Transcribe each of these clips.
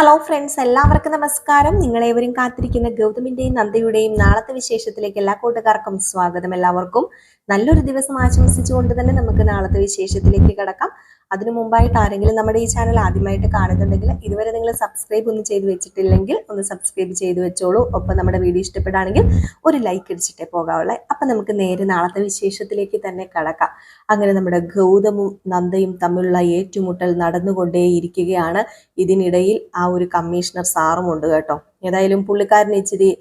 Hello friends, എല്ലാവർക്കും നമസ്കാരം. നിങ്ങളേവരും കാത്തിരിക്കുന്ന ഗൗതമിന്റെയും നന്ദയുടെയും നാളത്തെ വിശേഷത്തിലേക്ക് എല്ലാ കൂട്ടുകാർക്കും സ്വാഗതം. എല്ലാവർക്കും നല്ലൊരു ദിവസം ആശംസിച്ചുകൊണ്ട് തന്നെ നമുക്ക് നാളത്തെ വിശേഷത്തിലേക്ക് കടക്കാം. അതിനു മുമ്പായിട്ട് ആരെങ്കിലും നമ്മുടെ ഈ ചാനൽ ആദ്യമായിട്ട് കാണുന്നുണ്ടെങ്കിൽ ഇതുവരെ നിങ്ങൾ സബ്സ്ക്രൈബ് ഒന്നും ചെയ്ത് വെച്ചിട്ടില്ലെങ്കിൽ ഒന്ന് സബ്സ്ക്രൈബ് ചെയ്ത് വെച്ചോളൂ. ഒപ്പം നമ്മുടെ വീഡിയോ ഇഷ്ടപ്പെടുകയാണെങ്കിൽ ഒരു ലൈക്ക് അടിച്ചിട്ടേ പോകാവുള്ളേ. അപ്പം നമുക്ക് നേരെ നാളത്തെ വിശേഷത്തിലേക്ക് തന്നെ കടക്കാം. അങ്ങനെ നമ്മുടെ ഗൗതമും നന്ദയും തമ്മിലുള്ള ഏറ്റുമുട്ടൽ നടന്നുകൊണ്ടേയിരിക്കുകയാണ്. ഇതിനിടയിൽ ആ ഒരു കമ്മീഷണർ സാറും ഉണ്ട് കേട്ടോ. ഏതായാലും പുള്ളിക്കാരൻ ഇച്ചിരി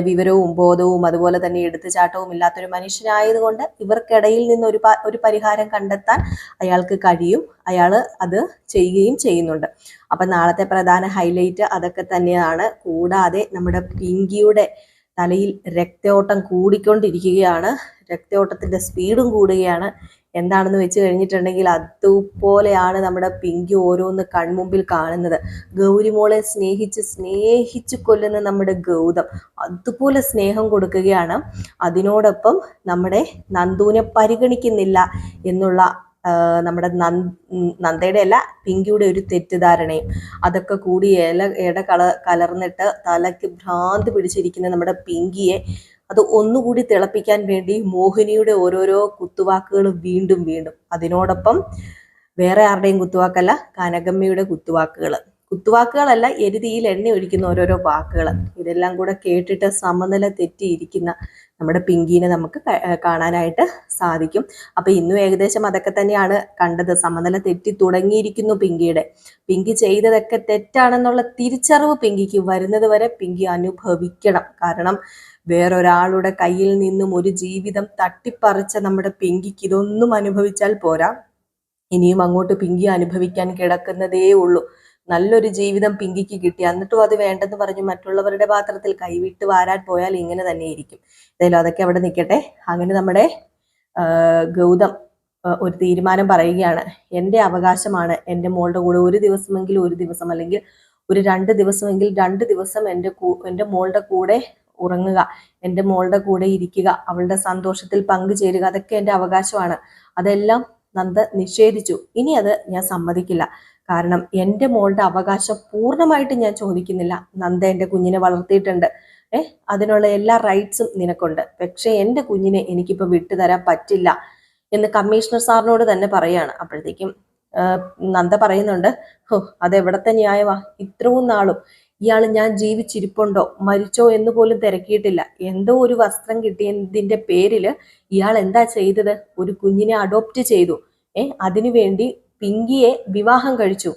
വിവരവും ബോധവും അതുപോലെ തന്നെ എടുത്തുചാട്ടവും ഇല്ലാത്തൊരു മനുഷ്യനായതുകൊണ്ട് ഇവർക്കിടയിൽ നിന്ന് ഒരു പരിഹാരം കണ്ടെത്താൻ അയാൾക്ക് കഴിയും. അയാൾ അത് ചെയ്യുകയും ചെയ്യുന്നുണ്ട്. അപ്പം നാളത്തെ പ്രധാന ഹൈലൈറ്റ് അതൊക്കെ തന്നെയാണ്. കൂടാതെ നമ്മുടെ പിങ്കിയുടെ തലയിൽ രക്തയോട്ടം കൂടിക്കൊണ്ടിരിക്കുകയാണ്. രക്തയോട്ടത്തിന്റെ സ്പീഡും കൂടുകയാണ്. എന്താണെന്ന് വെച്ച് കഴിഞ്ഞിട്ടുണ്ടെങ്കിൽ അതുപോലെയാണ് നമ്മുടെ പിങ്കി ഓരോന്ന് കൺമുമ്പിൽ കാണുന്നത്. ഗൗരിമോളെ സ്നേഹിച്ച് കൊല്ലുന്ന നമ്മുടെ ഗൗതം അതുപോലെ സ്നേഹം കൊടുക്കുകയാണ്. അതിനോടൊപ്പം നമ്മുടെ നന്ദുവിനെ പരിഗണിക്കുന്നില്ല എന്നുള്ള നമ്മുടെ നന്ദയുടെ അല്ല പിങ്കിയുടെ ഒരു തെറ്റിദ്ധാരണയും അതൊക്കെ കൂടി കലർന്നിട്ട് തലയ്ക്ക് ഭ്രാന്ത് പിടിച്ചിരിക്കുന്ന നമ്മുടെ പിങ്കിയെ അത് ഒന്നുകൂടി തിളപ്പിക്കാൻ വേണ്ടി മോഹിനിയുടെ ഓരോരോ കുത്തുവാക്കുകൾ വീണ്ടും അതിനോടൊപ്പം വേറെ ആരുടെയും കുത്തുവാക്കല്ല, കനകമ്മയുടെ കുത്തുവാക്കുകളല്ല, എരുതിയിൽ എണ്ണ ഒഴിക്കുന്ന ഓരോരോ വാക്കുകൾ. ഇതെല്ലാം കൂടെ കേട്ടിട്ട് സമനില തെറ്റിയിരിക്കുന്ന നമ്മുടെ പിങ്കിനെ നമുക്ക് കാണാനായിട്ട് സാധിക്കും. അപ്പൊ ഇന്നും ഏകദേശം അതൊക്കെ തന്നെയാണ് കണ്ടത്. സമനില തെറ്റി തുടങ്ങിയിരിക്കുന്നു പിങ്കി ചെയ്തതൊക്കെ തെറ്റാണെന്നുള്ള തിരിച്ചറിവ് പിങ്കിക്ക് വരുന്നത് വരെ പിങ്കി അനുഭവിക്കണം. കാരണം വേറൊരാളുടെ കയ്യിൽ നിന്നും ഒരു ജീവിതം തട്ടിപ്പറിച്ച നമ്മുടെ പിങ്കിക്ക് ഇതൊന്നും അനുഭവിച്ചാൽ പോരാ. ഇനിയും അങ്ങോട്ട് പിങ്കി അനുഭവിക്കാൻ കിടക്കുന്നതേ ഉള്ളൂ. നല്ലൊരു ജീവിതം പിങ്കിക്ക് കിട്ടി, എന്നിട്ടും അത് വേണ്ടെന്ന് പറഞ്ഞ് മറ്റുള്ളവരുടെ പാത്രത്തിൽ കൈവിട്ട് വാരാൻ പോയാൽ ഇങ്ങനെ തന്നെ ഇരിക്കും. ഏതായാലും അതൊക്കെ അവിടെ നിൽക്കട്ടെ. അങ്ങനെ നമ്മുടെ ഗൗതം ഒരു തീരുമാനം പറയുകയാണ്. എൻ്റെ അവകാശമാണ് എൻ്റെ മോളുടെ കൂടെ ഒരു ദിവസം അല്ലെങ്കിൽ ഒരു 2 ദിവസമെങ്കിൽ 2 ദിവസം എൻ്റെ മോളുടെ കൂടെ ഉറങ്ങുക, എൻ്റെ മോളുടെ കൂടെ ഇരിക്കുക, അവളുടെ സന്തോഷത്തിൽ പങ്കുചേരുക, അതൊക്കെ എൻ്റെ അവകാശമാണ്. അതെല്ലാം നന്ദ നിഷേധിച്ചു. ഇനി അത് ഞാൻ സമ്മതിക്കില്ല. കാരണം എൻ്റെ മോളുടെ അവകാശം പൂർണ്ണമായിട്ട് ഞാൻ ചോദിക്കുന്നില്ല. നന്ദ എൻ്റെ കുഞ്ഞിനെ വളർത്തിയിട്ടുണ്ട്, അതിനുള്ള എല്ലാ റൈറ്റ്സും നിനക്കുണ്ട്. പക്ഷെ എൻ്റെ കുഞ്ഞിനെ എനിക്കിപ്പോൾ വിട്ടുതരാൻ പറ്റില്ല എന്ന് കമ്മീഷണർ സാറിനോട് തന്നെ പറയാണ്. അപ്പോഴത്തേക്കും നന്ദ പറയുന്നുണ്ട്, അതെവിടത്തെ ന്യായമാ? ഇത്രയും നാളും ഇയാൾ ഞാൻ ജീവിച്ചിരിപ്പുണ്ടോ മരിച്ചോ എന്ന് പോലും തിരക്കിയിട്ടില്ല. എന്തോ ഒരു വസ്ത്രം കിട്ടിയതിന്റെ പേരിൽ ഇയാൾ എന്താ ചെയ്തത്? ഒരു കുഞ്ഞിനെ അഡോപ്റ്റ് ചെയ്തു. അതിനുവേണ്ടി പിങ്കിയെ വിവാഹം കഴിച്ചു.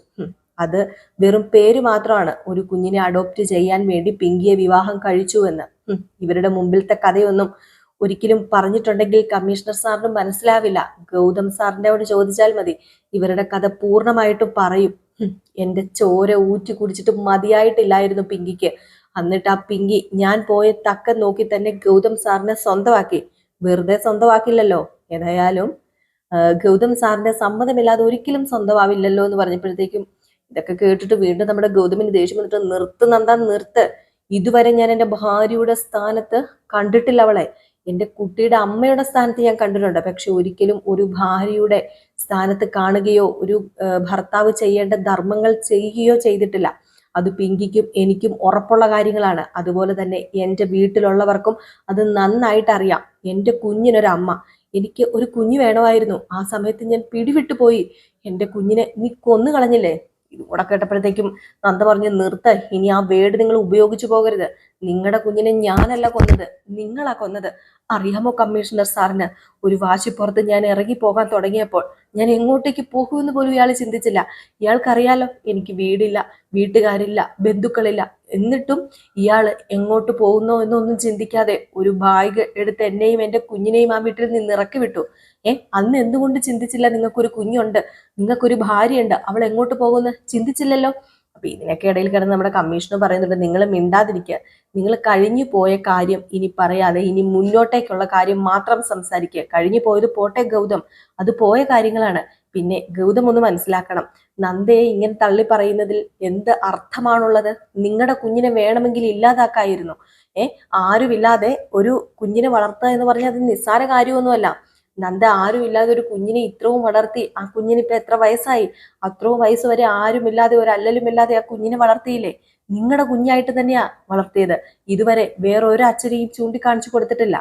അത് വെറും പേര് മാത്രമാണ്. ഒരു കുഞ്ഞിനെ അഡോപ്റ്റ് ചെയ്യാൻ വേണ്ടി പിങ്കിയെ വിവാഹം കഴിച്ചു എന്ന് ഇവരുടെ മുമ്പിലത്തെ കഥയൊന്നും ഒരിക്കലും പറഞ്ഞിട്ടുണ്ടെങ്കിൽ കമ്മീഷണർ സാറിന് മനസ്സിലാവില്ല. ഗൗതം സാറിനോട് ചോദിച്ചാൽ മതി, ഇവരുടെ കഥ പൂർണ്ണമായിട്ടും പറയും. എൻ്റെ ചോര ഊറ്റി കുടിച്ചിട്ട് മതിയായിട്ടില്ലായിരുന്നു പിങ്കിക്ക്. എന്നിട്ട് ആ പിങ്കി ഞാൻ പോയ തക്കം നോക്കി തന്നെ ഗൗതം സാറിനെ സ്വന്തമാക്കി. വെറുതെ സ്വന്തമാക്കില്ലല്ലോ. ഏതായാലും ഗൗതം സാറിന്റെ സമ്മതമില്ലാതെ ഒരിക്കലും സ്വന്തമാവില്ലല്ലോ എന്ന് പറഞ്ഞപ്പോഴത്തേക്കും ഇതൊക്കെ കേട്ടിട്ട് വീണ്ടും നമ്മുടെ ഗൗതമിന് ദേഷ്യം വന്നിട്ട്, നിർത്ത്. ഇതുവരെ ഞാൻ എൻ്റെ ഭാര്യയുടെ സ്ഥാനത്ത് കണ്ടിട്ടില്ല അവളെ. എൻ്റെ കുട്ടിയുടെ അമ്മയുടെ സ്ഥാനത്ത് ഞാൻ കണ്ടിട്ടുണ്ട്. പക്ഷെ ഒരിക്കലും ഒരു ഭാര്യയുടെ സ്ഥാനത്ത് കാണുകയോ ഒരു ഭർത്താവ് ചെയ്യേണ്ട ധർമ്മങ്ങൾ ചെയ്യുകയോ ചെയ്തിട്ടില്ല. അത് പിങ്കിക്കും എനിക്കും ഉറപ്പുള്ള കാര്യങ്ങളാണ്. അതുപോലെ തന്നെ എൻ്റെ വീട്ടിലുള്ളവർക്കും അത് നന്നായിട്ട് അറിയാം. എൻ്റെ കുഞ്ഞിനൊരമ്മ, എനിക്ക് ഒരു കുഞ്ഞ് വേണമായിരുന്നു. ആ സമയത്ത് ഞാൻ പിടിവിട്ടു പോയി. എൻ്റെ കുഞ്ഞിനെ നീ കൊന്നു കളഞ്ഞില്ലേ? ഇതുകൂടെ കേട്ടപ്പോഴത്തേക്കും നന്ദ പറഞ്ഞു, നിർത്ത്. ഇനി ആ വേർഡ് നിങ്ങൾ ഉപയോഗിച്ചു പോകരുത്. നിങ്ങളുടെ കുഞ്ഞിനെ ഞാനല്ല കൊന്നത്, നിങ്ങളാ കൊന്നത്. അറിയാമോ കമ്മീഷണർ സാറിന്? ഒരു വാശിപ്പുറത്ത് ഞാൻ ഇറങ്ങി പോകാൻ തുടങ്ങിയപ്പോൾ ഞാൻ എങ്ങോട്ടേക്ക് പോകുമെന്ന് പോലും ഇയാൾ ചിന്തിച്ചില്ല. ഇയാൾക്കറിയാലോ എനിക്ക് വീടില്ല, വീട്ടുകാരില്ല, ബന്ധുക്കളില്ല. എന്നിട്ടും ഇയാൾ എങ്ങോട്ട് പോകുന്നോ എന്നൊന്നും ചിന്തിക്കാതെ ഒരു ബാഗ് എടുത്ത് എന്നെയും എൻ്റെ കുഞ്ഞിനെയും ആ വീട്ടിൽ നിന്ന് ഇറക്കി വിട്ടു. അന്ന് എന്തുകൊണ്ട് ചിന്തിച്ചില്ല? നിങ്ങൾക്കൊരു കുഞ്ഞുണ്ട്, നിങ്ങൾക്കൊരു ഭാര്യയുണ്ട്, അവൾ എങ്ങോട്ട് പോകുമെന്ന് ചിന്തിച്ചില്ലല്ലോ. അപ്പൊ ഇതിനൊക്കെ ഇടയിൽ കിടന്ന് നമ്മുടെ കമ്മീഷണർ പറയുന്നുണ്ട്, നിങ്ങൾ മിണ്ടാതിരിക്കുക. നിങ്ങൾ കഴിഞ്ഞു പോയ കാര്യം ഇനി പറയാതെ ഇനി മുന്നോട്ടേക്കുള്ള കാര്യം മാത്രം സംസാരിക്കുക. കഴിഞ്ഞു പോയത് പോട്ടെ ഗൗതം, അത് പോയ കാര്യങ്ങളാണ്. പിന്നെ ഗൗതം ഒന്ന് മനസ്സിലാക്കണം, നന്ദയെ ഇങ്ങനെ തള്ളി പറയുന്നതിൽ എന്ത് അർത്ഥമാണുള്ളത്? നിങ്ങളുടെ കുഞ്ഞിനെ വേണമെങ്കിൽ ഇല്ലാതാക്കായിരുന്നു. ആരുമില്ലാതെ ഒരു കുഞ്ഞിനെ വളർത്തുക എന്ന് പറഞ്ഞാൽ അത് നിസ്സാര കാര്യമൊന്നുമല്ല. നന്ദ ആരുമില്ലാതെ ഒരു കുഞ്ഞിനെ ഇത്രയും വളർത്തി, ആ കുഞ്ഞിന് ഇപ്പൊ എത്ര വയസ്സായി? അത്രയും വയസ്സ് വരെ ആരുമില്ലാതെ ഒരു അല്ലലുമില്ലാതെ ആ കുഞ്ഞിനെ വളർത്തിയില്ലേ? നിങ്ങളുടെ കുഞ്ഞായിട്ട് തന്നെയാ വളർത്തിയത്. ഇതുവരെ വേറെ ഒരു അച്ഛനെയും ചൂണ്ടിക്കാണിച്ചു കൊടുത്തിട്ടില്ല.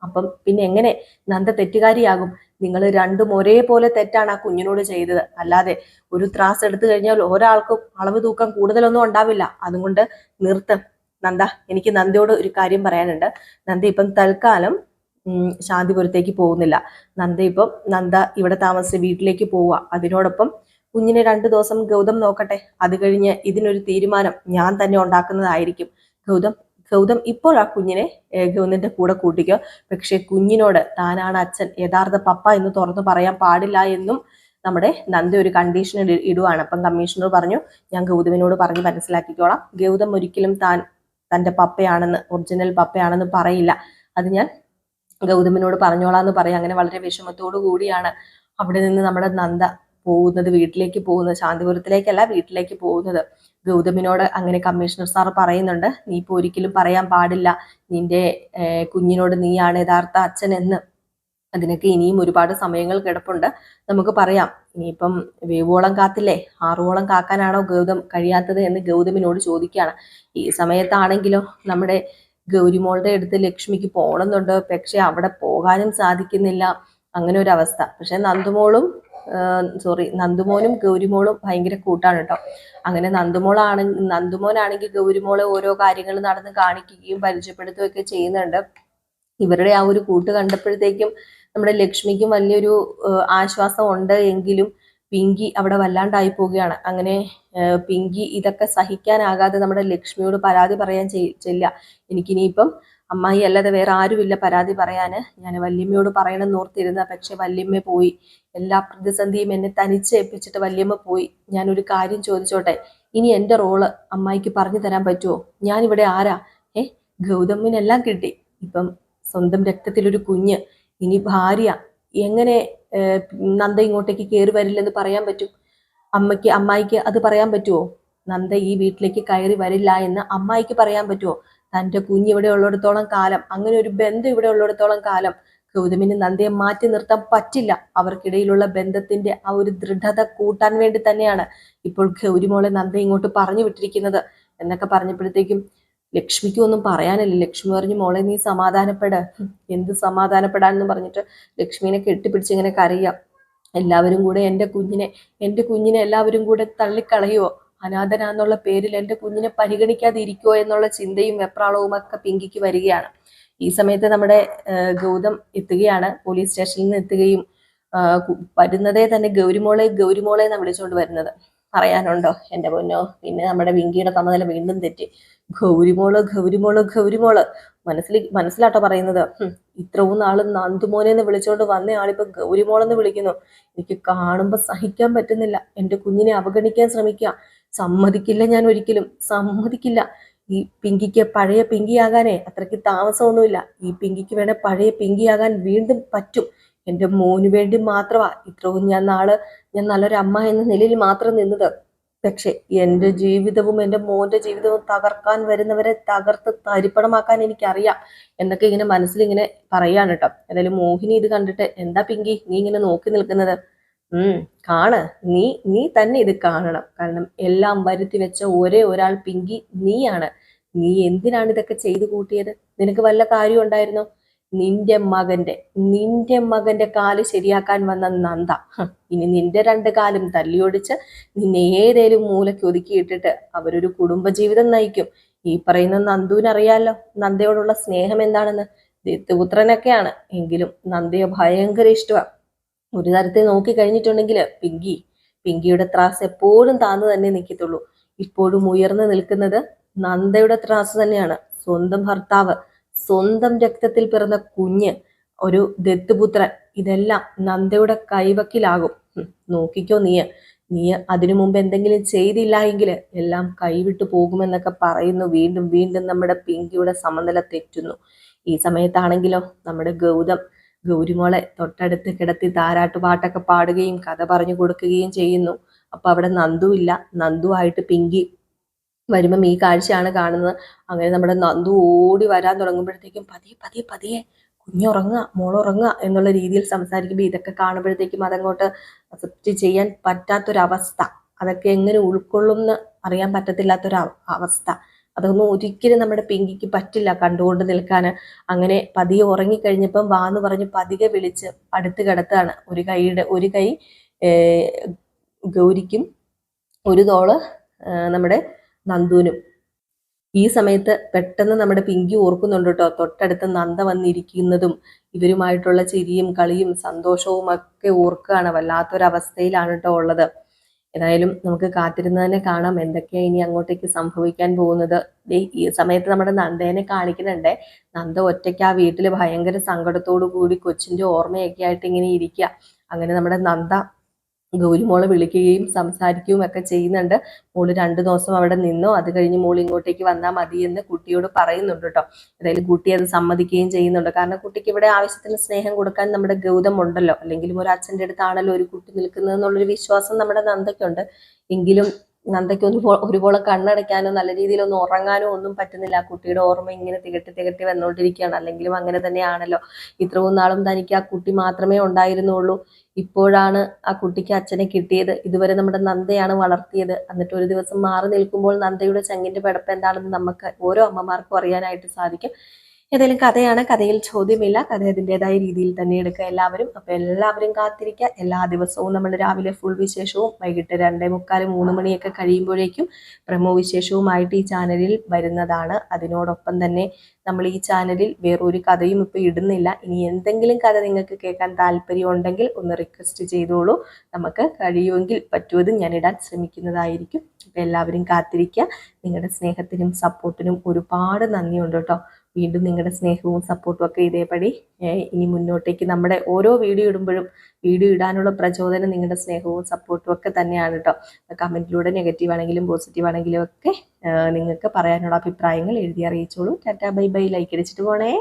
അപ്പം പിന്നെ എങ്ങനെ നന്ദ തെറ്റുകാരിയാകും? നിങ്ങൾ രണ്ടും ഒരേപോലെ തെറ്റാണ് ആ കുഞ്ഞിനോട് ചെയ്തത്. അല്ലാതെ ഒരു ത്രാസ് എടുത്തു കഴിഞ്ഞാൽ ഒരാൾക്കും അളവ് തൂക്കം കൂടുതലൊന്നും ഉണ്ടാവില്ല. അതുകൊണ്ട് നിർത്ത് നന്ദ. എനിക്ക് നന്ദയോട് ഒരു കാര്യം പറയാനുണ്ട്. നന്ദ ഇപ്പം തൽക്കാലം ശാന്തിപുരത്തേക്ക് പോകുന്നില്ല. നന്ദ ഇവിടെ താമസിച്ച് വീട്ടിലേക്ക് പോവുക. അതിനോടൊപ്പം കുഞ്ഞിനെ 2 ദിവസം ഗൗതം നോക്കട്ടെ. അത് കഴിഞ്ഞ് ഇതിനൊരു തീരുമാനം ഞാൻ തന്നെ ഉണ്ടാക്കുന്നതായിരിക്കും. ഗൗതം ഇപ്പോൾ ആ കുഞ്ഞിനെ ഗൗതമിന്റെ കൂടെ കൂട്ടിക്കോ. പക്ഷെ കുഞ്ഞിനോട് താനാണ് അച്ഛൻ, യഥാർത്ഥ പപ്പ എന്ന് തുറന്നു പറയാൻ പാടില്ല എന്നും നമ്മുടെ നന്ദ ഒരു കണ്ടീഷൻ ഇടുവാണ്. അപ്പം കമ്മീഷണർ പറഞ്ഞു, ഞാൻ ഗൗതമിനോട് പറഞ്ഞ് മനസ്സിലാക്കിക്കോളാം. ഗൗതം ഒരിക്കലും തന്റെ പപ്പയാണെന്ന്, ഒറിജിനൽ പപ്പയാണെന്ന് പറയില്ല. അത് ഞാൻ ഗൗതമിനോട് പറഞ്ഞോളാന്ന് പറയാം. അങ്ങനെ വളരെ വിഷമത്തോടു കൂടിയാണ് അവിടെ നിന്ന് നമ്മുടെ നന്ദ പോകുന്നത്, വീട്ടിലേക്ക് പോകുന്നത്. ശാന്തിപുരത്തിലേക്കല്ല, വീട്ടിലേക്ക് പോകുന്നത്. ഗൗതമിനോട് അങ്ങനെ കമ്മീഷണർ സാർ പറയുന്നുണ്ട്, നീ ഇപ്പൊ ഒരിക്കലും പറയാൻ പാടില്ല നിന്റെ കുഞ്ഞിനോട് നീയാണ് യഥാർത്ഥ അച്ഛൻ എന്ന്. അതിനൊക്കെ ഇനിയും ഒരുപാട് സമയങ്ങൾ കിടപ്പുണ്ട്, നമുക്ക് പറയാം. ഇനിയിപ്പം വേവോളം കാത്തില്ലേ, 6 കാക്കാനാണോ ഗൗതം കഴിയാത്തത് എന്ന് ഗൗതമിനോട് ചോദിക്കുകയാണ്. ഈ സമയത്താണെങ്കിലോ നമ്മുടെ ഗൗരിമോളുടെ അടുത്ത് ലക്ഷ്മിക്ക് പോകണമെന്നുണ്ട്. പക്ഷെ അവിടെ പോകാനും സാധിക്കുന്നില്ല. അങ്ങനെ ഒരു അവസ്ഥ. പക്ഷെ നന്ദുമോനും ഗൗരിമോളും ഭയങ്കര കൂട്ടാണ് കേട്ടോ. അങ്ങനെ നന്ദുമോനാണെങ്കിൽ ഗൗരിമോളെ ഓരോ കാര്യങ്ങൾ നടന്ന് കാണിക്കുകയും പരിചയപ്പെടുത്തുകയൊക്കെ ചെയ്യുന്നുണ്ട്. ഇവരുടെ ആ ഒരു കൂട്ട് കണ്ടപ്പോഴത്തേക്കും നമ്മുടെ ലക്ഷ്മിക്കും വലിയൊരു ആശ്വാസം ഉണ്ട്. എങ്കിലും പിങ്കി അവിടെ വല്ലാണ്ടായി പോവുകയാണ്. അങ്ങനെ പിങ്കി ഇതൊക്കെ സഹിക്കാനാകാതെ നമ്മുടെ ലക്ഷ്മിയോട് പരാതി പറയാൻ ചെല്ല. എനിക്കിനിയിപ്പം അമ്മായി അല്ലാതെ വേറെ ആരുമില്ല പരാതി പറയാന്. ഞാൻ വല്യമ്മയോട് പറയണമെന്ന് ഓർത്തിരുന്ന, പക്ഷെ വല്യമ്മ പോയി. എല്ലാ പ്രതിസന്ധിയും എന്നെ തനിച്ചേൽപ്പിച്ചിട്ട് വല്യമ്മ പോയി. ഞാനൊരു കാര്യം ചോദിച്ചോട്ടെ, ഇനി എന്റെ റോള് അമ്മായിക്ക് പറഞ്ഞു തരാൻ പറ്റുമോ? ഞാനിവിടെ ആരാ? ഗൗതമിനെല്ലാം കിട്ടി. ഇപ്പം സ്വന്തം രക്തത്തിലൊരു കുഞ്ഞ്, ഇനി ഭാര്യ. എങ്ങനെ നന്ദ ഇങ്ങോട്ടേക്ക് കയറി വരില്ലെന്ന് പറയാൻ പറ്റും? അമ്മായിക്ക് അത് പറയാൻ പറ്റുമോ? നന്ദ ഈ വീട്ടിലേക്ക് കയറി വരില്ല എന്ന് അമ്മായിക്ക് പറയാൻ പറ്റുമോ? തന്റെ കുഞ്ഞ് ഇവിടെ ഉള്ളിടത്തോളം കാലം, അങ്ങനെ ഒരു ബന്ധം ഇവിടെ ഉള്ളിടത്തോളം കാലം ഗൗതമിന് നന്ദയെ മാറ്റി നിർത്താൻ പറ്റില്ല. അവർക്കിടയിലുള്ള ബന്ധത്തിന്റെ ആ ഒരു ദൃഢത കൂട്ടാൻ വേണ്ടി തന്നെയാണ് ഇപ്പോൾ ഗൗരിമോളെ നന്ദ ഇങ്ങോട്ട് പറഞ്ഞു വിട്ടിരിക്കുന്നത് എന്നൊക്കെ പറഞ്ഞപ്പോഴത്തേക്കും ലക്ഷ്മിക്ക് ഒന്നും പറയാനില്ല. ലക്ഷ്മി പറഞ്ഞു, മോളെ നീ സമാധാനപ്പെട്. എന്ത് സമാധാനപ്പെടാന്ന് പറഞ്ഞിട്ട് ലക്ഷ്മിനെ കെട്ടിപ്പിടിച്ച് ഇങ്ങനെ കരയാം. എല്ലാവരും കൂടെ എൻ്റെ കുഞ്ഞിനെ എല്ലാവരും കൂടെ തള്ളിക്കളയുവോ? അനാഥനാന്നുള്ള പേരിൽ എൻ്റെ കുഞ്ഞിനെ പരിഗണിക്കാതെ ഇരിക്കുവോ എന്നുള്ള ചിന്തയും വെപ്രാളവും ഒക്കെ പിങ്കിക്ക് വരികയാണ്. ഈ സമയത്ത് നമ്മുടെ ഗൗതം എത്തുകയാണ്, പോലീസ് സ്റ്റേഷനിൽ നിന്ന് എത്തുകയും വരുന്നതേ തന്നെ ഗൗരിമോളെ എന്നാണ് വിളിച്ചുകൊണ്ട് വരുന്നത്. പറയാനുണ്ടോ എൻ്റെ പൊന്നോ? പിന്നെ നമ്മുടെ വിങ്കിയുടെ സമനില വീണ്ടും തെറ്റി. ഗൗരിമോള് മനസ്സിലാട്ടോ പറയുന്നത്. ഇത്രയും നാളും നന്ദുമോനെന്ന് വിളിച്ചോണ്ട് വന്ന ആളിപ്പോ ഗൗരിമോളെന്ന് വിളിക്കുന്നു. എനിക്ക് കാണുമ്പോ സഹിക്കാൻ പറ്റുന്നില്ല. എൻ്റെ കുഞ്ഞിനെ അവഗണിക്കാൻ ശ്രമിക്കുക. സമ്മതിക്കില്ല, ഞാൻ ഒരിക്കലും സമ്മതിക്കില്ല. ഈ പിങ്കിക്ക് പഴയ പിങ്കിയാകാനേ അത്രയ്ക്ക് താമസമൊന്നുമില്ല. ഈ പിങ്കിക്ക് വേണേ പഴയ പിങ്കിയാകാൻ വീണ്ടും പറ്റും. എൻ്റെ മോന് വേണ്ടി മാത്രമാ ഇത്രയും ഞാൻ നല്ലൊരു അമ്മ എന്ന നിലയിൽ മാത്രം നിന്നത്. പക്ഷെ എൻ്റെ ജീവിതവും എൻ്റെ മോന്റെ ജീവിതവും തകർക്കാൻ വരുന്നവരെ തകർത്ത് തരിപ്പണമാക്കാൻ എനിക്കറിയാം എന്നൊക്കെ ഇങ്ങനെ മനസ്സിലിങ്ങനെ പറയാണ് കേട്ടോ. എന്തായാലും മോഹിനി ഇത് കണ്ടിട്ട്, എന്താ പിങ്കി നീ ഇങ്ങനെ നോക്കി നിൽക്കുന്നത്? കാണ്, നീ തന്നെ ഇത് കാണണം. കാരണം എല്ലാം വരുത്തി വെച്ച ഒരേ ഒരാൾ പിങ്കി നീയാണ്. നീ എന്തിനാണ് ഇതൊക്കെ ചെയ്തു കൂട്ടിയത്? നിനക്ക് വല്ല കാര്യം ഉണ്ടായിരുന്നോ? നിന്റെ മകന്റെ കാല് ശരിയാക്കാൻ വന്ന നന്ദ ഇനി നിന്റെ 2 കാലും തല്ലിയൊടിച്ച് നിന്നെ ഏതേലും മൂലയ്ക്ക് ഒതുക്കിയിട്ടിട്ട് അവരൊരു കുടുംബജീവിതം നയിക്കും. ഈ പറയുന്ന നന്ദുവിനറിയാലോ നന്ദയോടുള്ള സ്നേഹം എന്താണെന്ന്. ദത്തുപുത്രനൊക്കെയാണ്, എങ്കിലും നന്ദയെ ഭയങ്കര ഇഷ്ടമാണ്. ഒരു തരത്തിൽ നോക്കി കഴിഞ്ഞിട്ടുണ്ടെങ്കിൽ പിങ്കിയുടെ ത്രാസ് എപ്പോഴും താന്നു തന്നെ നിൽക്കത്തുള്ളൂ. ഇപ്പോഴും ഉയർന്നു നിൽക്കുന്നത് നന്ദയുടെ ത്രാസ് തന്നെയാണ്. സ്വന്തം ഭർത്താവ്, സ്വന്തം രക്തത്തിൽ പിറന്ന കുഞ്ഞ്, ഒരു ദത്തുപുത്രൻ, ഇതെല്ലാം നന്ദയുടെ കൈവക്കിലാകും. നോക്കിക്കോ നീ അതിനു മുമ്പ് എന്തെങ്കിലും ചെയ്തില്ല എങ്കിൽ എല്ലാം കൈവിട്ടു പോകുമെന്നൊക്കെ പറയുന്നു. വീണ്ടും വീണ്ടും നമ്മുടെ പിങ്കിയുടെ സമനില തെറ്റുന്നു. ഈ സമയത്താണെങ്കിലോ നമ്മുടെ ഗൗരിമോളെ തൊട്ടടുത്ത് കിടത്തി താരാട്ടുപാട്ടൊക്കെ പാടുകയും കഥ പറഞ്ഞു കൊടുക്കുകയും ചെയ്യുന്നു. അപ്പൊ അവിടെ നന്ദുവായിട്ട് പിങ്കി വരുമ്പം ഈ കാഴ്ചയാണ് കാണുന്നത്. അങ്ങനെ നമ്മുടെ നന്ദു ഓടി വരാൻ തുടങ്ങുമ്പോഴത്തേക്കും പതിയെ ഇനി ഉറങ്ങുക, മോളുറങ്ങുക എന്നുള്ള രീതിയിൽ സംസാരിക്കുമ്പോൾ ഇതൊക്കെ കാണുമ്പോഴത്തേക്കും അതങ്ങോട്ട് അക്സെപ്റ്റ് ചെയ്യാൻ പറ്റാത്തൊരവസ്ഥ, അതൊക്കെ എങ്ങനെ ഉൾക്കൊള്ളും എന്ന് അറിയാൻ പറ്റത്തില്ലാത്തൊരവസ്ഥ. അതൊന്നും ഒരിക്കലും നമ്മുടെ പിങ്കിക്ക് പറ്റില്ല കണ്ടുകൊണ്ട് നിൽക്കാൻ. അങ്ങനെ പതിയെ ഉറങ്ങിക്കഴിഞ്ഞപ്പം വാന്ന് പറഞ്ഞ് പതിയെ വിളിച്ച് അടുത്ത് കിടത്താണ്. ഒരു കൈ ഗൗരിക്കും ഒരു തോള് നമ്മുടെ നന്ദുവിനും. ഈ സമയത്ത് പെട്ടെന്ന് നമ്മുടെ പിങ്കി ഓർക്കുന്നുണ്ട് കേട്ടോ, തൊട്ടടുത്ത് നന്ദ വന്നിരിക്കുന്നതും ഇവരുമായിട്ടുള്ള ചിരിയും കളിയും സന്തോഷവും ഒക്കെ ഓർക്കുകയാണ്. വല്ലാത്തൊരവസ്ഥയിലാണ് കേട്ടോ ഉള്ളത്. ഏതായാലും നമുക്ക് കാത്തിരുന്ന് തന്നെ കാണാം എന്തൊക്കെയാ ഇനി അങ്ങോട്ടേക്ക് സംഭവിക്കാൻ പോകുന്നത്. ഈ സമയത്ത് നമ്മുടെ നന്ദേനെ കാണിക്കുന്നുണ്ടേ. നന്ദ ഒറ്റയ്ക്ക് ആ വീട്ടിൽ ഭയങ്കര സങ്കടത്തോടു കൂടി കൊച്ചിന്റെ ഓർമ്മയൊക്കെ ആയിട്ട് ഇങ്ങനെ ഇരിക്കുക. അങ്ങനെ നമ്മുടെ നന്ദ ഗൗരിമോളെ വിളിക്കുകയും സംസാരിക്കുകയും ഒക്കെ ചെയ്യുന്നുണ്ട്. മോള് 2 ദിവസം അവിടെ നിന്നോ, അത് കഴിഞ്ഞ് മോൾ ഇങ്ങോട്ടേക്ക് വന്നാൽ മതി എന്ന് കുട്ടിയോട് പറയുന്നുണ്ട് കേട്ടോ. ഏതായാലും കുട്ടി അത് സമ്മതിക്കുകയും ചെയ്യുന്നുണ്ട്. കാരണം കുട്ടിക്ക് ഇവിടെ ആവശ്യത്തിന് സ്നേഹം കൊടുക്കാൻ നമ്മുടെ ഗൗതം ഉണ്ടല്ലോ. അല്ലെങ്കിലും ഒരു അച്ഛൻ്റെ അടുത്താണല്ലോ ഒരു കുട്ടി നിൽക്കുന്നത് എന്നുള്ളൊരു വിശ്വാസം നമ്മുടെ നന്ദയ്ക്കുണ്ട്. എങ്കിലും നന്ദയ്ക്ക് ഒരുപോലെ കണ്ണടയ്ക്കാനോ നല്ല രീതിയിലൊന്നും ഉറങ്ങാനോ ഒന്നും പറ്റുന്നില്ല. ആ കുട്ടിയുടെ ഓർമ്മ ഇങ്ങനെ തികട്ടി വന്നുകൊണ്ടിരിക്കുകയാണ്. അല്ലെങ്കിലും അങ്ങനെ തന്നെയാണല്ലോ. ഇത്രയും നാളും തനിക്ക് ആ കുട്ടി മാത്രമേ ഉണ്ടായിരുന്നുള്ളൂ. ഇപ്പോഴാണ് ആ കുട്ടിക്ക് അച്ഛനെ കിട്ടിയത്. ഇതുവരെ നമ്മുടെ നന്ദയാണ് വളർത്തിയത്. എന്നിട്ട് ഒരു ദിവസം മാറി നിൽക്കുമ്പോൾ നന്ദയുടെ ചങ്കിന്റെ പിടപ്പ് എന്താണെന്ന് നമുക്ക് ഓരോ അമ്മമാർക്കും അറിയാനായിട്ട് സാധിക്കും. ഏതായാലും കഥയാണ്, കഥയിൽ ചോദ്യമില്ല. കഥ അതിൻ്റെതായ രീതിയിൽ തന്നെ എടുക്കുക എല്ലാവരും. അപ്പൊ എല്ലാവരും കാത്തിരിക്കുക. എല്ലാ ദിവസവും നമ്മൾ രാവിലെ ഫുൾ വിശേഷവും വൈകിട്ട് 2:45 3 മണിയൊക്കെ കഴിയുമ്പോഴേക്കും പ്രമോ വിശേഷവുമായിട്ട് ഈ ചാനലിൽ വരുന്നതാണ്. അതിനോടൊപ്പം തന്നെ നമ്മൾ ഈ ചാനലിൽ വേറൊരു കഥയും ഇപ്പൊ ഇടുന്നില്ല. ഇനി എന്തെങ്കിലും കഥ നിങ്ങൾക്ക് കേൾക്കാൻ താല്പര്യം ഉണ്ടെങ്കിൽ ഒന്ന് റിക്വസ്റ്റ് ചെയ്തോളൂ. നമുക്ക് കഴിയുമെങ്കിൽ പറ്റുവതും ഞാൻ ഇടാൻ ശ്രമിക്കുന്നതായിരിക്കും. അപ്പൊ എല്ലാവരും കാത്തിരിക്കുക. നിങ്ങളുടെ സ്നേഹത്തിനും സപ്പോർട്ടിനും ഒരുപാട് നന്ദിയുണ്ട് കേട്ടോ. വീണ്ടും നിങ്ങളുടെ സ്നേഹവും സപ്പോർട്ടും ഒക്കെ ഇതേപടി ഇനി മുന്നോട്ടേക്ക് നമ്മുടെ ഓരോ വീഡിയോ ഇടുമ്പോഴും വീഡിയോ ഇടാനുള്ള പ്രചോദനം നിങ്ങളുടെ സ്നേഹവും സപ്പോർട്ടും ഒക്കെ തന്നെയാണ് കേട്ടോ. കമൻറ്റിലൂടെ നെഗറ്റീവ് ആണെങ്കിലും പോസിറ്റീവ് ആണെങ്കിലും ഒക്കെ നിങ്ങൾക്ക് പറയാനുള്ള അഭിപ്രായങ്ങൾ എഴുതി അറിയിച്ചോളൂ. Tata bye bye. ലൈക്ക് അടിച്ചിട്ട് പോണേ.